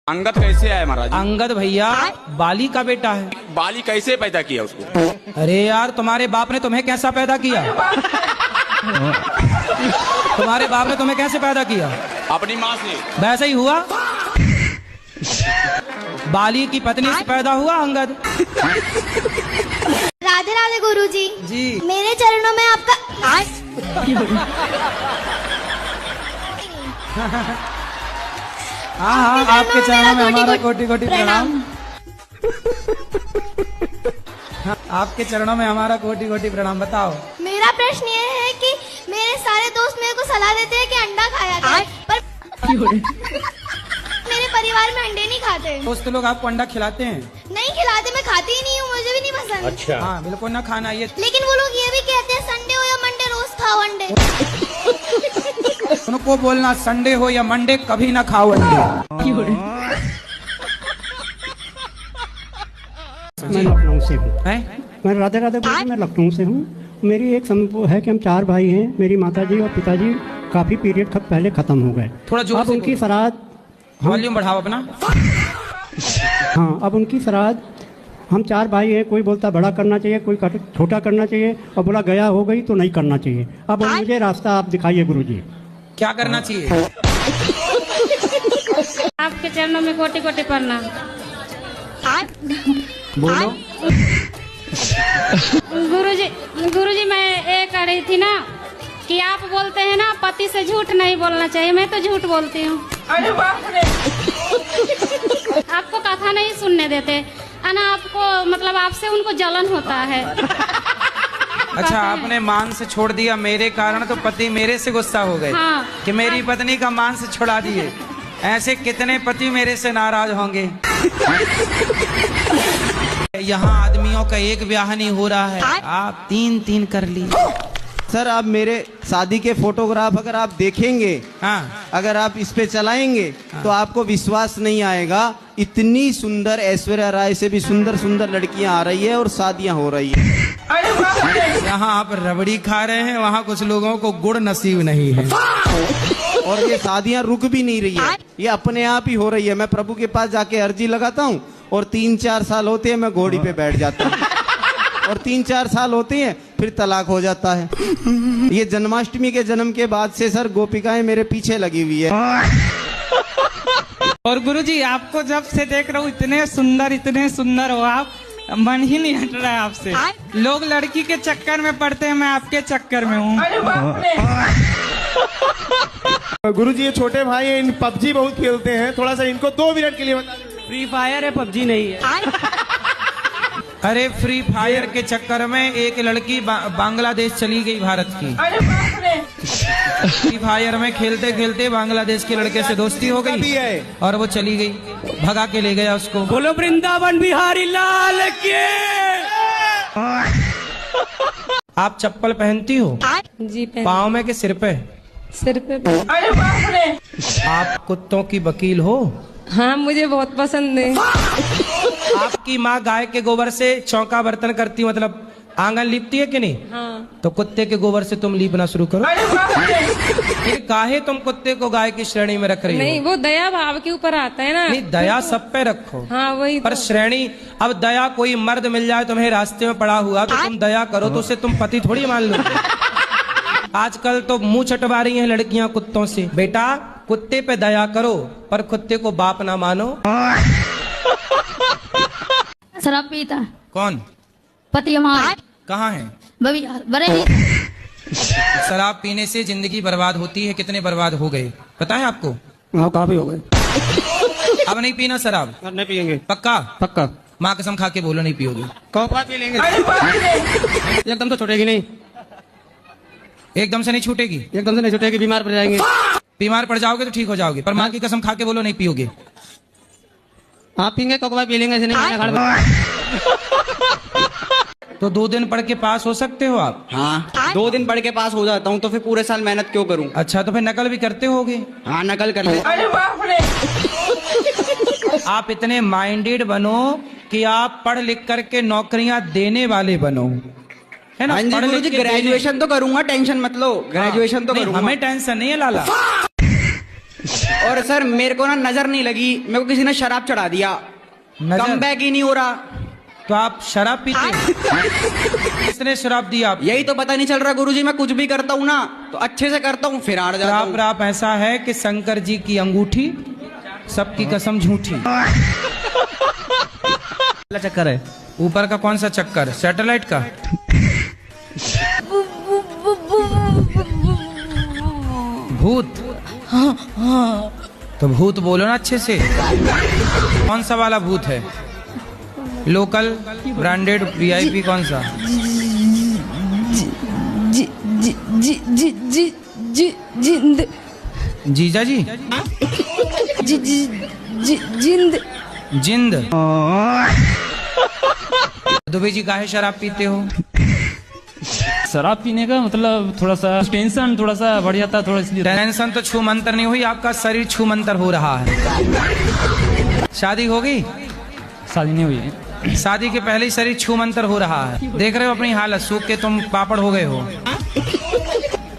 अंगद कैसे आया महाराज? अंगद भैया बाली का बेटा है। बाली कैसे पैदा किया उसको? अरे यार तुम्हारे बाप ने तुम्हें कैसा पैदा किया? तुम्हारे बाप ने तुम्हें कैसे पैदा किया? अपनी माँ से। वैसे ही हुआ। बाली की पत्नी से पैदा हुआ अंगद। राधे राधे गुरुजी। जी मेरे चरणों में आपका हाँ आपके चरणों में हमारा कोटि कोटि प्रणाम। आपके चरणों में हमारा कोटि कोटि प्रणाम। बताओ। मेरा प्रश्न ये है कि मेरे सारे दोस्त मेरे को सलाह देते हैं कि अंडा खाया जाए, पर मेरे परिवार में अंडे नहीं खाते। दोस्त लोग आपको अंडा खिलाते हैं? नहीं खिलाते, मैं खाती ही नहीं हूँ, मुझे भी नहीं पसंद। अच्छा। हाँ बिल्कुल ना खाना ये। लेकिन वो लोग ये भी कहते हैं संडे हो या मंडे रोज खाओ अंडे। उनको बोलना संडे हो या मंडे कभी ना खाओ अंडे। मैं लखनऊ से हूँ। हैं? मैं राधे राधे बोल, मैं लखनऊ से हूँ। मेरी एक वो है कि हम 4 भाई हैं। मेरी माताजी और पिताजी काफी पीरियड पहले खत्म हो गए। थोड़ा जोर अब से उनकी श्राद्ध वॉल्यूम बढ़ाओ अपना। हाँ, अब उनकी श्राद्ध हम 4 भाई हैं। कोई बोलता बड़ा करना चाहिए, कोई छोटा करना चाहिए, और बोला गया हो गई तो नहीं करना चाहिए। अब मुझे रास्ता आप दिखाइए गुरुजी। क्या करना चाहिए? आपके चरणों में कोटि कोटि प्रणाम। बोलो। गुरुजी मैं ये कह रही थी ना कि आप बोलते हैं ना पति से झूठ नहीं बोलना चाहिए। मैं तो झूठ बोलती हूँ। आपको कथा नहीं सुनने देते है ना, आपको मतलब आपसे उनको जलन होता है। अच्छा आपने मांस छोड़ दिया मेरे कारण तो पति मेरे से गुस्सा हो गए। हाँ। कि मेरी पत्नी का मांस छुड़ा दिए। ऐसे कितने पति मेरे से नाराज होंगे। यहाँ आदमियों का एक ब्याह नहीं हो रहा है, आप 3 कर ली। सर आप मेरे शादी के फोटोग्राफ अगर आप देखेंगे, हाँ अगर आप इस पे चलाएंगे तो आपको विश्वास नहीं आएगा। इतनी सुंदर ऐश्वर्या राय से भी सुंदर सुंदर लड़कियां आ रही है और शादियां हो रही है। यहाँ आप रबड़ी खा रहे हैं, वहाँ कुछ लोगों को गुड़ नसीब नहीं है। और ये शादियां रुक भी नहीं रही है, ये अपने आप ही हो रही है। मैं प्रभु के पास जाके अर्जी लगाता हूँ और 3-4 साल होते हैं मैं घोड़ी पे बैठ जाता हूँ, और 3-4 साल होते हैं फिर तलाक हो जाता है। ये जन्माष्टमी के जन्म के बाद से सर गोपिकाएं मेरे पीछे लगी हुई है। और गुरुजी आपको जब से देख रहा हूँ इतने सुंदर हो आप, मन ही नहीं हट रहा है आपसे। लोग लड़की के चक्कर में पड़ते हैं, मैं आपके चक्कर में हूँ। गुरुजी ये छोटे भाई हैं, इन पबजी बहुत खेलते हैं, थोड़ा सा इनको 2 मिनट के लिए बता दीजिए। फ्री फायर है, पबजी नहीं है। अरे फ्री फायर के चक्कर में एक लड़की बांग्लादेश चली गई भारत की। फ्री फायर में खेलते खेलते बांग्लादेश के लड़के से दोस्ती हो गई और वो चली गई, भगा के ले गया उसको। बोलो वृंदावन बिहारी लाल की। आप चप्पल पहनती हो? जी पाँव में के सिर पे? सिर पे। आप कुत्तों की वकील हो? हाँ मुझे बहुत पसंद है। आपकी माँ गाय के गोबर से चौका बर्तन करती, मतलब आंगन लीपती है कि नहीं? हाँ। तो कुत्ते के गोबर से तुम लीपना शुरू करो। फिर काहे तुम कुत्ते को गाय की श्रेणी में रख रही हो? नहीं वो दया भाव के ऊपर आता है ना। नहीं दया सब पे रखो। हाँ वही पर श्रेणी, अब दया कोई मर्द मिल जाए तुम्हें रास्ते में पड़ा हुआ तो तुम दया करो तो उसे तुम पति थोड़ी मान लो। आजकल तो मुंह चटवा रही हैं लड़कियां कुत्तों से। बेटा कुत्ते पे दया करो पर कुत्ते को बाप ना मानो। शराब पीता। कौन? पति हमारा। कहाँ है? बड़े। शराब पीने से जिंदगी बर्बाद होती है। कितने बर्बाद हो गए पता है आपको? हाँ काफी हो गए। अब नहीं पीना शराब? नहीं पियेंगे। पक्का? पक्का। माँ कसम खा के बोलो नहीं पियोगे? कौन पी लेंगे? एकदम तो छूटेगी नहीं। एकदम से नहीं छूटेगी? एकदम से नहीं छूटेगी, बीमार पड़ जाएंगे। बीमार पड़ जाओगे तो ठीक हो जाओगे, पर माँ की कसम खा के बोलो नहीं पियोगे? आप पीएंगे तो पी लेंगे, ऐसे नहीं। तो 2 दिन पढ़ के पास हो सकते हो आप? हाँ 2 दिन पढ़ के पास हो जाता हूँ तो फिर पूरे साल मेहनत क्यों करूँ? अच्छा तो फिर नकल भी करते होगे? हाँ नकल कर ले। आप इतने माइंडेड बनो कि आप पढ़ लिख करके नौकरियां देने वाले बनो, है ना? हाँ जी गुरुजी ग्रेजुएशन तो करूंगा, टेंशन मत लो, ग्रेजुएशन तो करूंगा। हमें टेंशन नहीं है लाला। और सर मेरे को ना नजर नहीं लगी, मेरे को किसी ने शराब चढ़ा दिया, कम बैक ही नहीं हो रहा। तो आप शराब पीते? किसने शराब दी आप? यही तो पता नहीं चल रहा गुरुजी, मैं कुछ भी करता हूँ ना तो अच्छे से करता हूँ, फिर हार जाता हूँ। राप ऐसा है कि शंकर जी की अंगूठी सबकी कसम झूठी। चक्कर है ऊपर का कौन सा चक्कर? सैटेलाइट का? भूत? तो भूत बोलो ना अच्छे से। कौन सा वाला भूत है? लोकल, ब्रांडेड, वीआईपी, कौन सा? जिंद। जीजा जी? जिंद। जिंद। दुबे जी काहे शराब पीते हो? शराब पीने का मतलब थोड़ा सा टेंशन थोड़ा सा बढ़ जाता, थोड़ा इसलिए। टेंशन तो छू मंतर नहीं हुई, आपका शरीर छू मंतर हो रहा है। शादी हो गई? शादी नहीं हुई। शादी के पहले ही शरीर छू मंतर हो रहा है। देख रहे हो अपनी हालत, सूख के तुम पापड़ हो गए हो।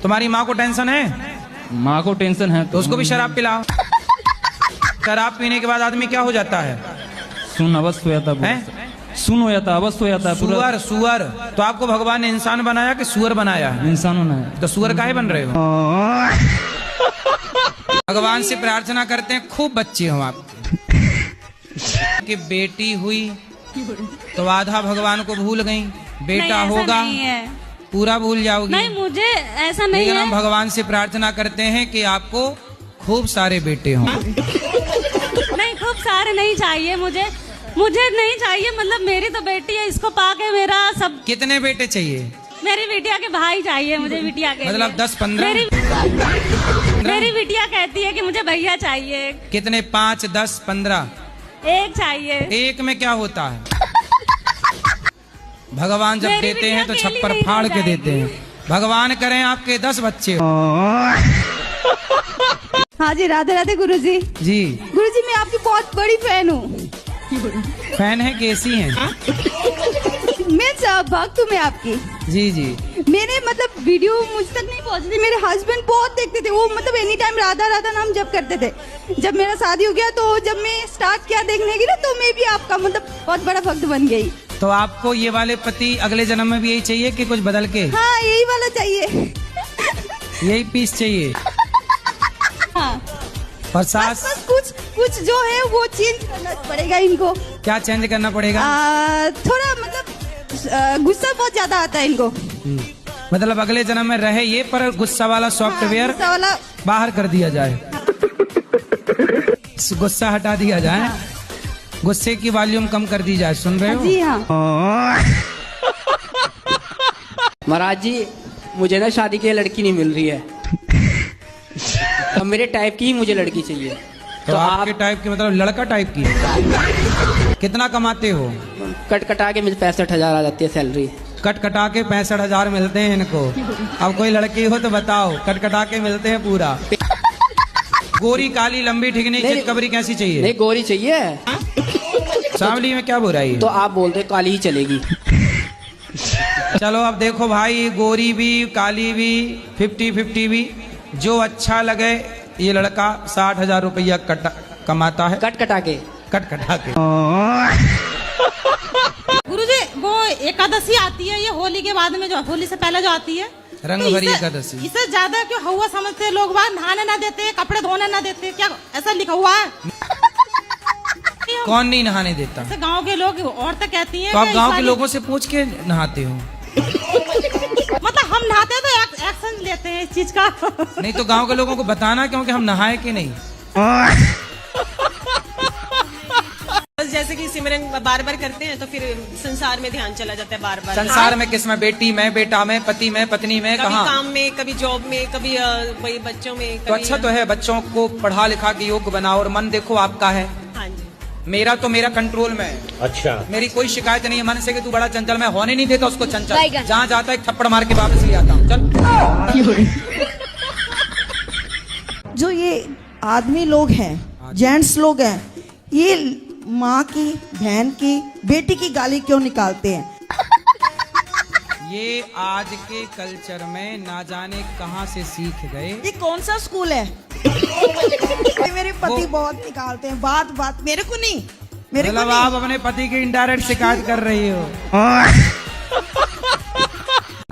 तुम्हारी माँ को टेंशन है? माँ को टेंशन है तो उसको भी शराब पिलाओ। शराब पीने के बाद आदमी क्या हो जाता है? सुन अवस्थ हो जाता है, सुन हो जाता, अवस्थ हो जाता है। सुअर? सुअर? तो आपको भगवान ने इंसान बनाया कि सुअर बनाया है? इंसान होना है। तो सुअर काहे बन रहे हो? भगवान से प्रार्थना करते हैं खूब बच्चे हो आप। कि बेटी हुई तो आधा भगवान को भूल गई, बेटा होगा पूरा भूल जाओगी। नहीं, मुझे ऐसा नहीं लेकिन है। हम भगवान से प्रार्थना करते हैं कि आपको खूब सारे बेटे हों। नहीं, खूब सारे नहीं चाहिए मुझे नहीं चाहिए, मतलब मेरी तो बेटी है, इसको पाके मेरा सब। कितने बेटे चाहिए? मेरी बिटिया के भाई चाहिए मुझे, बिटिया के मतलब 10-15? मेरी बिटिया कहती है कि मुझे भैया चाहिए। कितने? 5, 10, 15? एक चाहिए। एक में क्या होता है? भगवान जब देते हैं तो छप्पर फाड़ के देते हैं। भगवान करें आपके 10 बच्चे हो। हाँ जी, राधे राधे गुरुजी। जी गुरुजी, मैं आपकी बहुत बड़ी फैन हूँ। फैन है? कैसी हैं? मैं भक्त हूँ मैं आपकी। जी जी। मैंने मतलब वीडियो मुझ तक नहीं पहुँची थी, मेरे हस्बैंड बहुत देखते थे, वो मतलब एनी टाइम राधा राधा नाम जप करते थे। जब मेरा शादी हो गया तो जब मैं स्टार्ट किया देखने की ना, तो मैं भी आपका मतलब बहुत बड़ा भक्त बन गई। तो आपको ये वाले पति अगले जन्म में भी यही चाहिए कि कुछ बदल के? हाँ, यही वाला चाहिए। यही पीस चाहिए? हाँ। और सास? बस कुछ जो है वो चेंज करना पड़ेगा इनको। क्या चेंज करना पड़ेगा? थोड़ा मतलब गुस्सा बहुत ज्यादा आता है इनको। मतलब अगले जन्म में रहे ये, पर गुस्सा वाला सॉफ्टवेयर बाहर कर दिया जाए। गुस्सा हटा दिया जाए, गुस्से की वॉल्यूम कम कर दी जाए। सुन रहे हो? जी हाँ। महाराज जी, मुझे ना शादी के लिए लड़की नहीं मिल रही है, तो मेरे टाइप की ही मुझे लड़की चाहिए। तो आपके टाइप की मतलब लड़का टाइप की? कितना कमाते हो? कट कटा के मुझे 65,000 आ जाती है सैलरी। कट कटा के 65,000 मिलते हैं इनको? अब कोई लड़की हो तो बताओ, कट कटा के मिलते हैं पूरा। गोरी, काली, लंबी, ठिकनी, चितकबरी कैसी चाहिए? नहीं, गोरी चाहिए। सांवली में क्या बुराई है? तो आप बोलते काली ही चलेगी। चलो अब देखो भाई, गोरी भी काली भी 50-50 भी, जो अच्छा लगे। ये लड़का 60,000 रुपया कमाता है कट कटा के। गुरुजी, वो एकादशी आती है ये होली के बाद में, जो होली से पहले जो आती है, रंग तो भरी एकादशी। इसे ज्यादा क्यों हवा समझते हैं लोग? बाहर नहाने ना देते, कपड़े धोने ना देते, क्या ऐसा लिखा हुआ है? कौन नहीं नहाने देता? गांव के लोग, औरतें कहती हैं। तो आप गांव के लोगों से पूछ के नहाते हो? मतलब हम नहाते हैं तो एक्शन लेते हैं इस चीज का। नहीं तो गांव के लोगों को बताना क्योंकि हम नहाए कि नहीं। जैसे कि सिमरन बार बार करते हैं तो फिर संसार में ध्यान चला जाता है बार बार। संसार में किस में? बेटी में, बेटा में, पति में, पत्नी में, कभी कहाँ? काम में, कभी जॉब में, कभी वही बच्चों में। तो अच्छा तो है, बच्चों को पढ़ा लिखा के योग्य बनाओ। और मन देखो आपका है। हाँ जी। मेरा तो मेरा कंट्रोल में है। अच्छा। मेरी कोई शिकायत नहीं है मन से कि तू बड़ा चंचल, मैं होने नहीं देता उसको चंचल। जहाँ जाता है थप्पड़ मार के वापस ले आता हूँ। चल। जो ये आदमी लोग हैं, जेंट्स लोग हैं, ये माँ की, बहन की, बेटी की गाली क्यों निकालते हैं? ये आज के कल्चर में ना जाने कहाँ से सीख गए। ये कौन सा स्कूल है? मेरे पति बहुत निकालते हैं, बात बात मेरे को नहीं, मेरे को मतलब नहीं। आप अपने पति की इनडायरेक्ट शिकायत कर रही हो।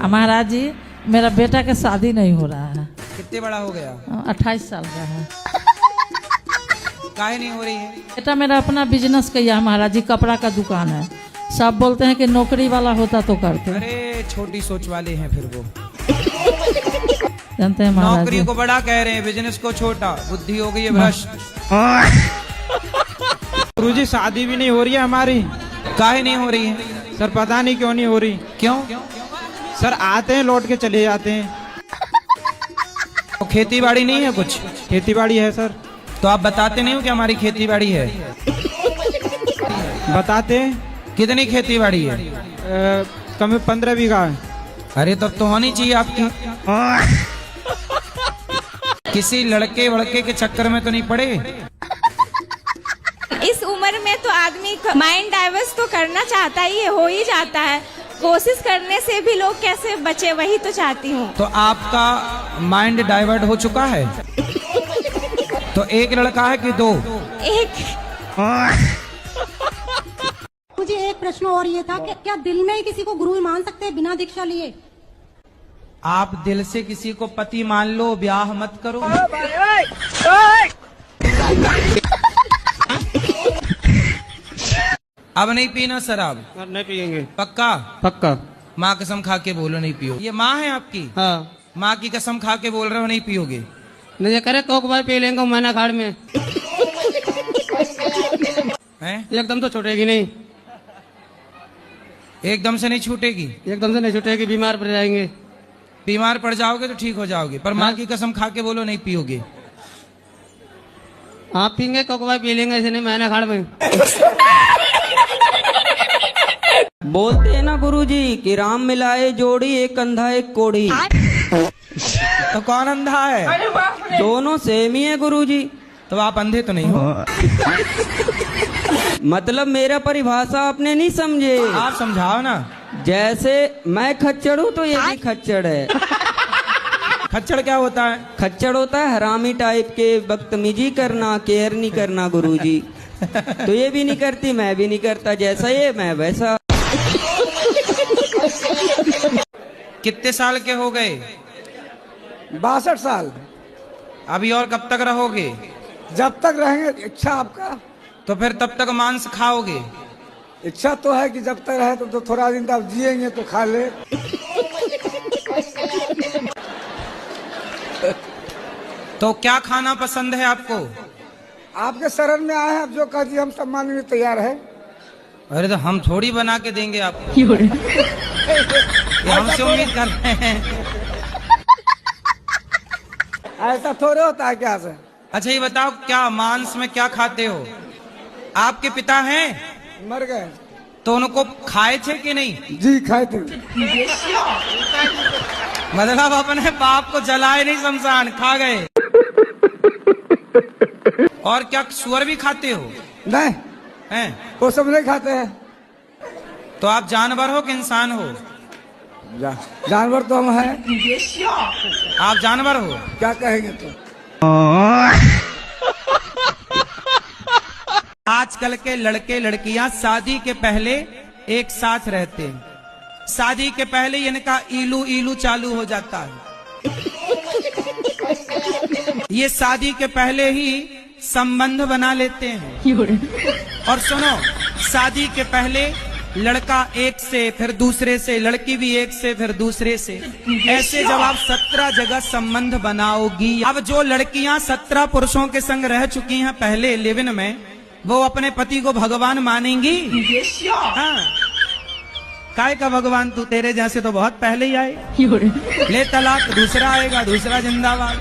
महाराज जी, मेरा बेटा का शादी नहीं हो रहा है। कितने बड़ा हो गया? 28 साल का है। काहे नहीं हो रही है? बेटा मेरा अपना बिजनेस किया है महाराज जी, कपड़ा का दुकान है। सब बोलते हैं कि नौकरी वाला होता तो करते। अरे छोटी सोच वाले हैं फिर वो, जानते हैं महाराज नौकरी जी। को बड़ा कह रहे हैं, बिजनेस को छोटा, बुद्धि हो गई है भ्रष्ट। गुरुजी शादी भी नहीं हो रही है हमारी। काहे नहीं हो रही है? सर पता नहीं क्यों नहीं हो रही। क्यों? सर आते हैं लौट के चले जाते हैं। तो खेती बाड़ी नहीं है कुछ? खेती बाड़ी है सर। तो आप बताते नहीं हो कि हमारी खेती बाड़ी है? बताते हैं। कितनी खेती बाड़ी है? कम 15 बीघा है। अरे तब तो होनी चाहिए आपकी। किसी लड़के वड़के के चक्कर में तो नहीं पड़े? इस उम्र में तो आदमी माइंड डाइवर्स तो करना चाहता ही है, हो ही जाता है। कोशिश करने से भी लोग कैसे बचे, वही तो चाहती हूँ। तो आपका माइंड डाइवर्ट हो चुका है? तो एक लड़का है कि दो? एक। मुझे एक प्रश्न और ये था कि क्या दिल में ही किसी को गुरु मान सकते हैं बिना दीक्षा लिए? आप दिल से किसी को पति मान लो, ब्याह मत करो। अब नहीं पीना शराब? नहीं पियेंगे। पक्का? पक्का। माँ कसम खा के बोलो नहीं पियो। ये माँ है आपकी? हाँ। माँ की कसम खा के बोल रहे हो नहीं पियोगे? नहीं करे कोक बार पी लेंगे महीना खाड़ में। एकदम तो छूटेगी नहीं। एकदम से नहीं छूटेगी? एकदम से नहीं छूटेगी, बीमार पड़ जाएंगे। बीमार पड़ जाओगे तो ठीक हो जाओगे, पर माँ की कसम खा के बोलो नहीं पियोगे। आप पीएंगे कोक बार पी लेंगे, ऐसे नहीं महीना खाड़ में। बोलते हैं ना गुरुजी कि राम मिलाए जोड़ी, एक अंधा एक कोढ़ी। तो कौन अंधा है? दोनों सेम ही है गुरुजी। तो आप अंधे तो नहीं हो? मतलब मेरा परिभाषा आपने नहीं समझे। आप समझाओ ना। जैसे मैं खच्चर हूँ तो ये भी खच्चर है। खच्चर क्या होता है? खच्चर होता है हरामी टाइप के, बदतमीजी करना, केयर नहीं करना गुरुजी। तो ये भी नहीं करती, मैं भी नहीं करता, जैसा ये मैं वैसा। कितने साल के हो गए? 62 साल। अभी और कब तक रहोगे? जब तक रहेंगे। इच्छा आपका? तो फिर तब तक मांस खाओगे? इच्छा तो है कि जब तक रहे तो थोड़ा दिन तक जिएंगे तो खा ले। तो क्या खाना पसंद है आपको? आपके शरण में आए हैं, आप जो कह दिए हम सब मानने में तैयार है। अरे तो हम थोड़ी बना के देंगे आपको। ये हमसे उम्मीद कर रहे हैं। ऐसा थोड़े होता है क्या सर? अच्छा ये बताओ, क्या मांस में क्या खाते हो? आपके पिता हैं? मर गए। तो उनको खाए थे कि नहीं? जी खाए थे। मतलब अपने बाप को जलाए नहीं, शमशान खा गए। और क्या सुअर भी खाते हो? नहीं हैं? वो सब नहीं खाते हैं। तो आप जानवर हो कि इंसान हो? जानवर तो हम हैं। आप जानवर हो? क्या कहेंगे तो? आजकल के लड़के लड़कियां शादी के पहले एक साथ रहते हैं। शादी के पहले इनका इलू इलू चालू हो जाता है। ये शादी के पहले ही संबंध बना लेते हैं। और सुनो, शादी के पहले लड़का एक से, फिर दूसरे से, लड़की भी एक से, फिर दूसरे से, ऐसे जब आप 17 जगह संबंध बनाओगी। अब जो लड़कियां 17 पुरुषों के संग रह चुकी हैं पहले लिव-इन में, वो अपने पति को भगवान मानेंगी? हाँ। काय का भगवान, तू तेरे जैसे तो बहुत पहले ही आए। ले तलाक, दूसरा आएगा, दूसरा जिंदाबाद।